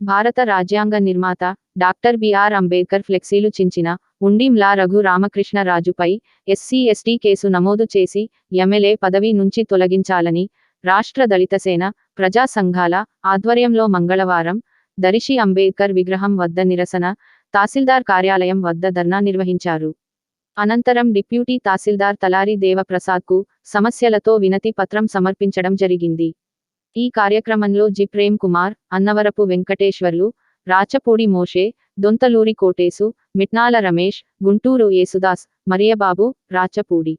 భారత రాజ్యాంగ నిర్మాత డాక్టర్ బిఆర్ అంబేద్కర్ ఫ్లెక్సీలు చించిన ఉండిం రఘు రామకృష్ణరాజుపై ఎస్సీ ఎస్టీ కేసు నమోదు చేసి ఎమ్మెల్యే పదవి నుంచి తొలగించాలని రాష్ట్ర దళితసేన ప్రజా సంఘాల ఆధ్వర్యంలో మంగళవారం దరిశి అంబేద్కర్ విగ్రహం వద్ద నిరసన, తహసీల్దార్ కార్యాలయం వద్ద ధర్నా నిర్వహించారు. అనంతరం డిప్యూటీ తహసీల్దార్ తలారి దేవప్రసాద్కు సమస్యలతో వినతి పత్రం సమర్పించడం జరిగింది. ఈ కార్యక్రమంలో జి ప్రేమ్ కుమార్, అన్నవరపు వెంకటేశ్వర్లు, రాచపూడి మోషే, దొంతలూరి కోటేసు, మిట్నాల రమేష్, గుంటూరు యేసుదాస్, మరియబాబు, రాచపూడి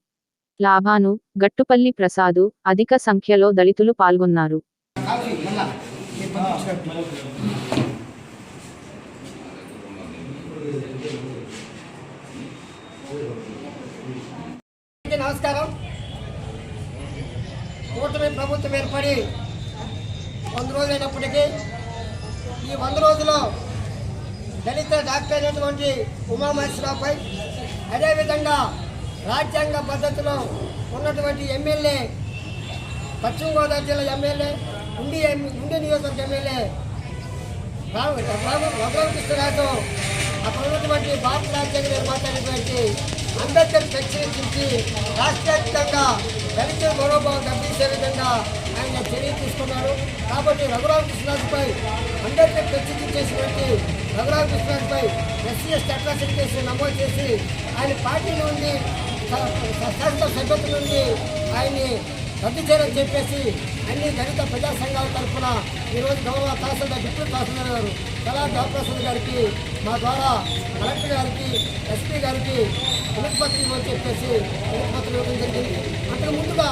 లాభాను, గట్టుపల్లి ప్రసాదు అధిక సంఖ్యలో దళితులు పాల్గొన్నారు. నమస్కారం. కూటమి ప్రభుత్వం ఏర్పడి 100 రోజులైనప్పటికీ ఈ 100 రోజుల్లో దళిత డాక్టర్ అయినటువంటి ఉమామహేశ్వరరావుపై, అదేవిధంగా రాజ్యాంగ పద్ధతిలో ఉన్నటువంటి ఎమ్మెల్యే, పశ్చిమ గోదావరి జిల్లా ఎమ్మెల్యే, ఉండి నియోజకవర్గ ఎమ్మెల్యే రఘురామకృష్ణరాజు, అక్కడ ఉన్నటువంటి భారత రాజ్యాంగ నిర్మాత అయినటువంటి అంబేద్కర్ ప్రచురించి రాష్ట్రవ్యాప్తంగా దళిత గౌరవభావం దెబ్బతీసే విధంగా ఆయన చర్య తీసుకున్నారు. కాబట్టి రఘురామకృష్ణరాజుపై అంబేద్కర్ ప్రచురించేసినటువంటి రఘురామకృష్ణరాజుపై ఎస్సీ ఎస్టీ అట్రాసిటీ కేసు నమోదు చేసి ఆయన పార్టీ నుండి శాసన సభ్యత్వం నుండి ఆయన్ని రద్దు చేయాలని చెప్పేసి అన్ని దళిత ప్రజా సంఘాల తరఫున ఈరోజు గౌరవ తహసీల్దార్, డిప్యూటీ తహసీల్దార్ గారు తలారి దేవప్రసాద్ గారికి మా ద్వారా కలెక్టర్ గారికి, ఎస్పీ గారికి వినతిపత్రం ఇవ్వని చెప్పేసి వినతిపత్రం ఇవ్వడం జరిగింది. అంతకుముందు